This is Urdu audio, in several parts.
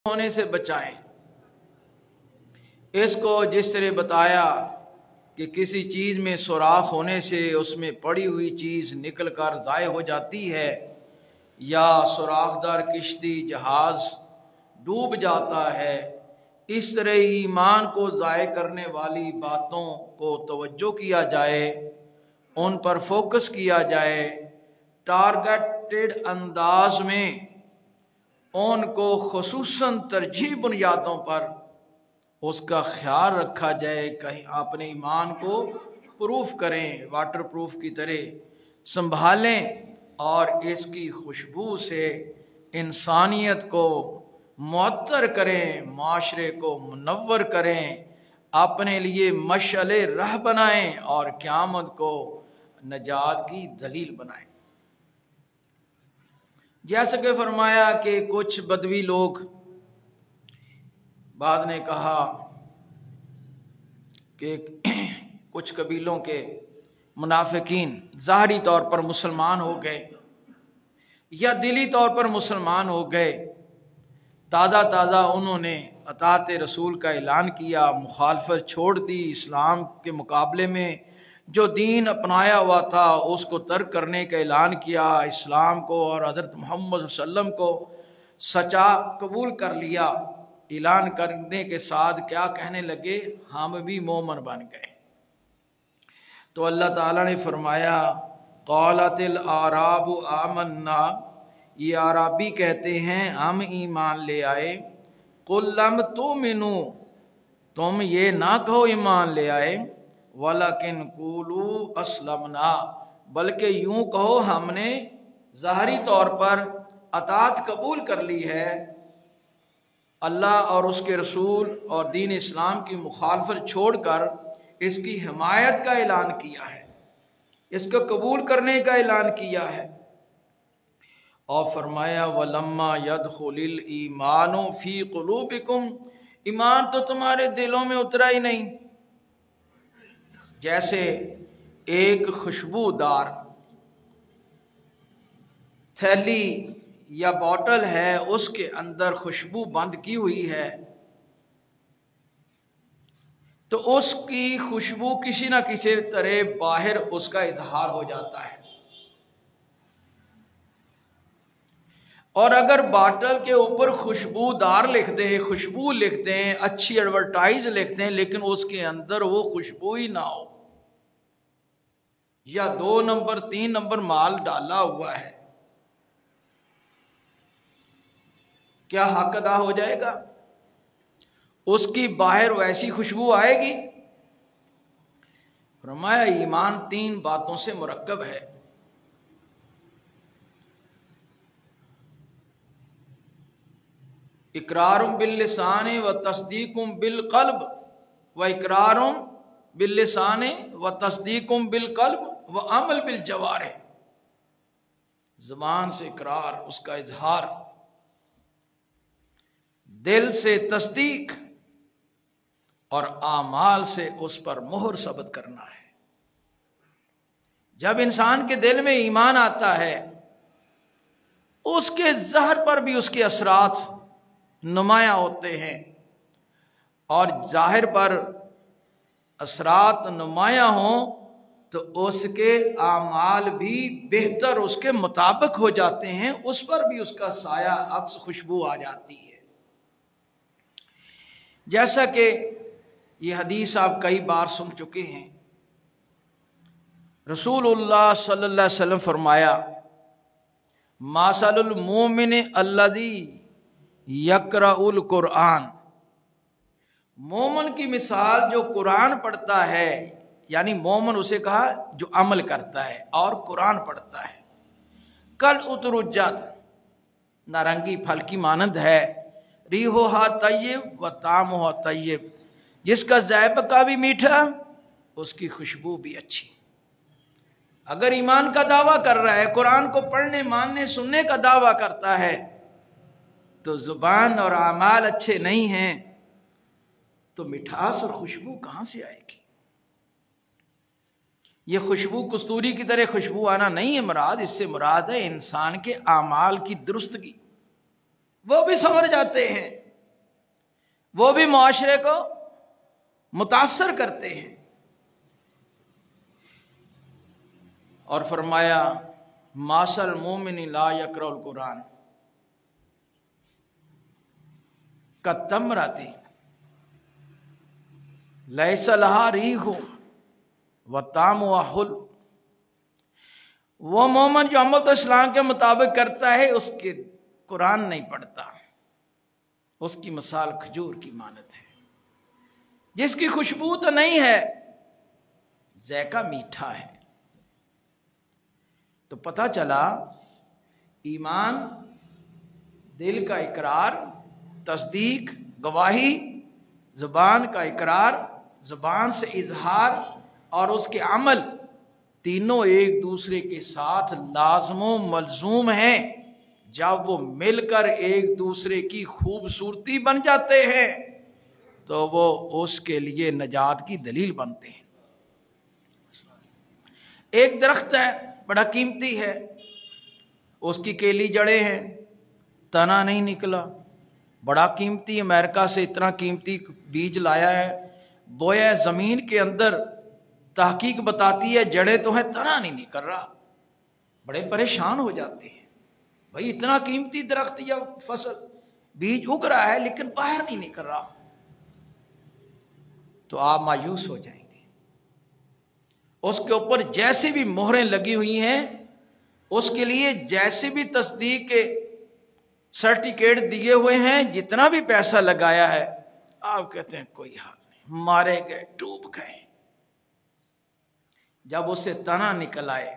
ہونے سے بچائیں۔ اس کو جس طرح بتایا کہ کسی چیز میں سوراخ ہونے سے اس میں پڑی ہوئی چیز نکل کر ضائع ہو جاتی ہے، یا سوراخ دار کشتی جہاز ڈوب جاتا ہے، اس طرح ایمان کو ضائع کرنے والی باتوں کو توجہ کیا جائے، ان پر فوکس کیا جائے، ٹارگیٹڈ انداز میں ان کو خصوصاً ترجیحی بنیادوں پر اس کا خیال رکھا جائے، کہیں اپنے ایمان کو پروف کریں، واٹر پروف کی طرح سنبھالیں، اور اس کی خوشبو سے انسانیت کو معطر کریں، معاشرے کو منور کریں، اپنے لیے مشعل راہ بنائیں اور قیامت کو نجات کی دلیل بنائیں۔ جیسا کہ فرمایا کہ کچھ بدوی لوگ، بعد نے کہا کہ کچھ قبیلوں کے منافقین ظاہری طور پر مسلمان ہو گئے یا دلی طور پر مسلمان ہو گئے، تازہ انہوں نے اطاعت رسول کا اعلان کیا، مخالفت چھوڑ دی، اسلام کے مقابلے میں جو دین اپنایا ہوا تھا اس کو ترک کرنے کا اعلان کیا، اسلام کو اور حضرت محمد صلی اللہ علیہ وسلم کو سچا قبول کر لیا۔ اعلان کرنے کے ساتھ کیا کہنے لگے؟ ہم بھی مومن بن گئے۔ تو اللہ تعالیٰ نے فرمایا قالت الاعراب آمنا، یہ اعرابی کہتے ہیں ہم ایمان لے آئے، قل لم تؤمنوا، تم یہ نہ کہو ایمان لے آئے، ولیکن قولوا اسلمنا، بلکہ یوں کہو ہم نے ظاہری طور پر اطاعت قبول کر لی ہے، اللہ اور اس کے رسول اور دین اسلام کی مخالفت چھوڑ کر اس کی حمایت کا اعلان کیا ہے، اس کو قبول کرنے کا اعلان کیا ہے۔ اور فرمایا وَلَمَّا يَدْخُلِ الْإِيمَانُ فِي قُلُوبِكُمْ، ایمان تو تمہارے دلوں میں اترا ہی نہیں۔ جیسے ایک خوشبودار تھیلی یا بوتل ہے، اس کے اندر خوشبو بند کی ہوئی ہے، تو اس کی خوشبو کسی نہ کسی طرح باہر اس کا اظہار ہو جاتا ہے، اور اگر باٹل کے اوپر خوشبودار لکھ دیں، خوشبو لکھ دیں، اچھی ایڈورٹائز لکھ دیں، لیکن اس کے اندر وہ خوشبو ہی نہ ہو، یا 2 نمبر 3 نمبر مال ڈالا ہوا ہے، کیا حق ادا ہو جائے گا؟ اس کی باہر ویسی خوشبو آئے گی؟ فرمایا ایمان 3 باتوں سے مرکب ہے۔ اقرار باللسان و تصدیق بالقلب، و اقرار باللسان و تصدیق بالقلب و عمل بالجوارح، زبان سے اقرار، اس کا اظہار، دل سے تصدیق، اور اعمال سے اس پر مہر ثبت کرنا ہے۔ جب انسان کے دل میں ایمان آتا ہے، اس کے ظاہر پر بھی اس کے اثرات نمایاں ہوتے ہیں، اور ظاہر پر اثرات نمایاں ہوں تو اس کے اعمال بھی بہتر اس کے مطابق ہو جاتے ہیں، اس پر بھی اس کا سایہ عکس خوشبو آ جاتی ہے۔ جیسا کہ یہ حدیث آپ کئی بار سن چکے ہیں، رسول اللہ صلی اللہ علیہ وسلم فرمایا مثل المومن الذی یقرأ القرآن، مومن کی مثال جو قرآن پڑھتا ہے، یعنی مومن اسے کہا جو عمل کرتا ہے اور قرآن پڑھتا ہے، کل اترجت، نارنگی پھل کی مانند ہے، ریحھا طیب و طعمھا طیب، جس کا ذائقہ بھی میٹھا، اس کی خوشبو بھی اچھی۔ اگر ایمان کا دعویٰ کر رہا ہے، قرآن کو پڑھنے ماننے سننے کا دعویٰ کرتا ہے، تو زبان اور اعمال اچھے نہیں ہیں تو مٹھاس اور خوشبو کہاں سے آئے گی؟ یہ خوشبو کستوری کی طرح خوشبو آنا نہیں ہے مراد، اس سے مراد ہے انسان کے اعمال کی درستگی، وہ بھی سنور جاتے ہیں، وہ بھی معاشرے کو متاثر کرتے ہیں۔ اور فرمایا ماسل مومن لا یقرأ القرآن کالتمرۃ لیس لہا ریح وطعمھا حلو۔ وہ مومن جو عمل تو اسلام کے مطابق کرتا ہے اس کے قرآن نہیں پڑھتا، اس کی مثال کھجور کی مانند ہے، جس کی خوشبو تو نہیں ہے، ذائقہ میٹھا ہے۔ تو پتہ چلا ایمان دل کا اقرار، تصدیق، گواہی، زبان کا اقرار، زبان سے اظہار اور اس کے عمل، تینوں ایک دوسرے کے ساتھ لازم و ملزوم ہیں۔ جب وہ مل کر ایک دوسرے کی خوبصورتی بن جاتے ہیں تو وہ اس کے لیے نجات کی دلیل بنتے ہیں۔ ایک درخت ہے، بڑا قیمتی ہے، اس کی کیلی جڑیں ہیں، تنا نہیں نکلا، بڑا قیمتی، امریکہ سے اتنا قیمتی بیج لایا ہے، بویا ہے زمین کے اندر، تحقیق بتاتی ہے جڑیں تو ہیں، تنا نہیں نکل رہا، بڑے پریشان ہو جاتے ہیں، بھائی اتنا قیمتی درخت یا فصل بیج اگ رہا ہے لیکن باہر نہیں نکل رہا، تو آپ مایوس ہو جائیں گے۔ اس کے اوپر جیسے بھی مہریں لگی ہوئی ہیں، اس کے لیے جیسے بھی تصدیق کے سرٹیفکیٹ دیے ہوئے ہیں، جتنا بھی پیسہ لگایا ہے، آپ کہتے ہیں کوئی حال نہیں، مارے گئے، ڈوب گئے۔ جب اسے تنا نکل آئے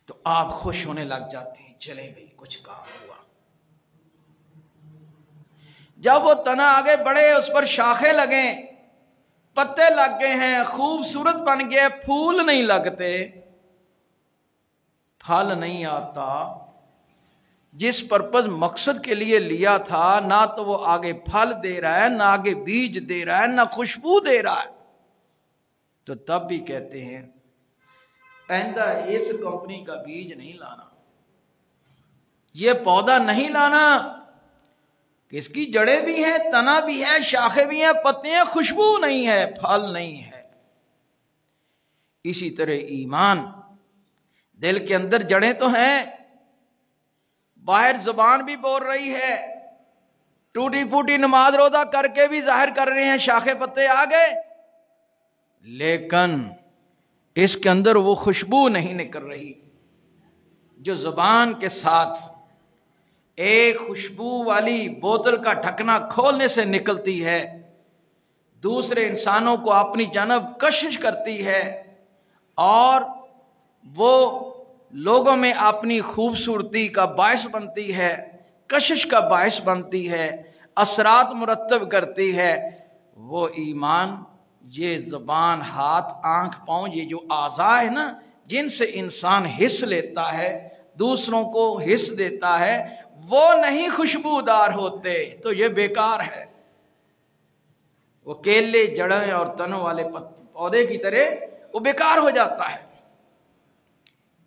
تو آپ خوش ہونے لگ جاتے ہیں، چلے بھائی کچھ کام ہوا۔ جب وہ تنا آگے بڑھے، اس پر شاخیں لگیں، پتے لگ گئے ہیں، خوبصورت بن گئے، پھول نہیں لگتے، پھل نہیں آتا، جس پرپز مقصد کے لیے لیا تھا، نہ تو وہ آگے پھل دے رہا ہے، نہ آگے بیج دے رہا ہے، نہ خوشبو دے رہا ہے، تو تب بھی کہتے ہیں آئندہ اس کمپنی کا بیج نہیں لانا، یہ پودا نہیں لانا، کہ اس کی جڑیں بھی ہیں، تنا بھی ہے، شاخیں بھی ہیں، پتے ہیں، خوشبو نہیں ہے، پھل نہیں ہے۔ اسی طرح ایمان، دل کے اندر جڑیں تو ہیں، باہر زبان بھی بول رہی ہے، ٹوٹی پھوٹی نماز روزہ کر کے بھی ظاہر کر رہے ہیں، شاخے پتے آ گئے، لیکن اس کے اندر وہ خوشبو نہیں نکل رہی جو زبان کے ساتھ ایک خوشبو والی بوتل کا ڈھکنا کھولنے سے نکلتی ہے، دوسرے انسانوں کو اپنی جانب کشش کرتی ہے، اور وہ لوگوں میں اپنی خوبصورتی کا باعث بنتی ہے، کشش کا باعث بنتی ہے، اثرات مرتب کرتی ہے۔ وہ ایمان، یہ زبان، ہاتھ، آنکھ، پاؤں، یہ جو اعضاء ہے نا، جن سے انسان حص لیتا ہے، دوسروں کو حص دیتا ہے، وہ نہیں خوشبودار ہوتے تو یہ بیکار ہے، وہ کیلے، جڑیں اور تنوں والے پودے کی طرح وہ بیکار ہو جاتا ہے۔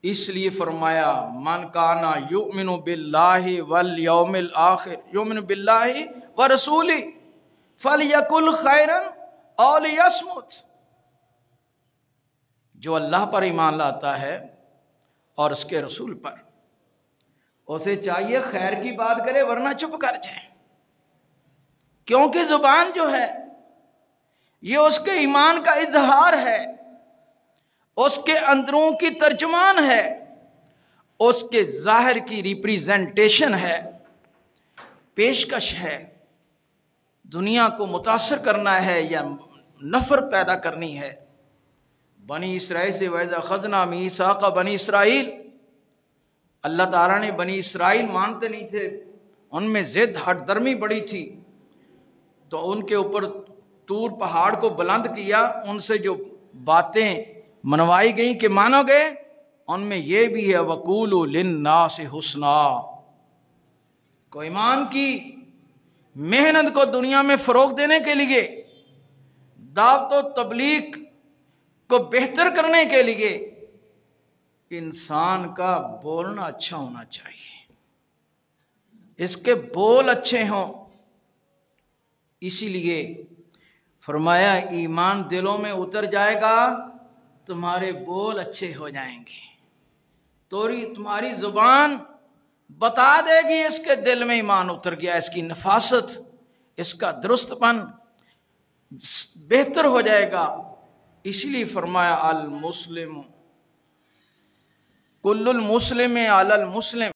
اس لیے فرمایا من کانا یؤمن باللہ والیوم الآخر، یؤمن باللہ ورسولہ فلیقل خیرا او لیصمت۔ جو اللہ پر ایمان لاتا ہے اور اس کے رسول پر، اسے چاہیے خیر کی بات کرے ورنہ چپ کر جائے، کیونکہ زبان جو ہے یہ اس کے ایمان کا اظہار ہے، اس کے اندروں کی ترجمان ہے، اس کے ظاہر کی ریپریزنٹیشن ہے، پیشکش ہے، دنیا کو متاثر کرنا ہے یا نفرت پیدا کرنی ہے۔ بنی اسرائیل سے وَإِذْ أَخَذْنَا مِيثَاقَ بنی اسرائیل، اللہ تعالیٰ نے بنی اسرائیل مانتے نہیں تھے، ان میں ضد ہٹ درمی بڑی تھی، تو ان کے اوپر طور پہاڑ کو بلند کیا، ان سے جو باتیں منوائی گئیں کہ مانو گے، ان میں یہ بھی ہے وَقُولُوا لِلنَّاسِ حُسْنًا۔ کو ایمان کی محنت کو دنیا میں فروغ دینے کے لیے، دعوت و تبلیغ کو بہتر کرنے کے لیے انسان کا بولنا اچھا ہونا چاہیے، اس کے بول اچھے ہوں، اسی لیے فرمایا ایمان دلوں میں اتر جائے گا تمہارے بول اچھے ہو جائیں گے، تمہاری زبان بتا دے گی اس کے دل میں ایمان اتر گیا، اس کی نفاست، اس کا درست پن بہتر ہو جائے گا۔ اس لیے فرمایا المسلم کل المسلم علی المسلم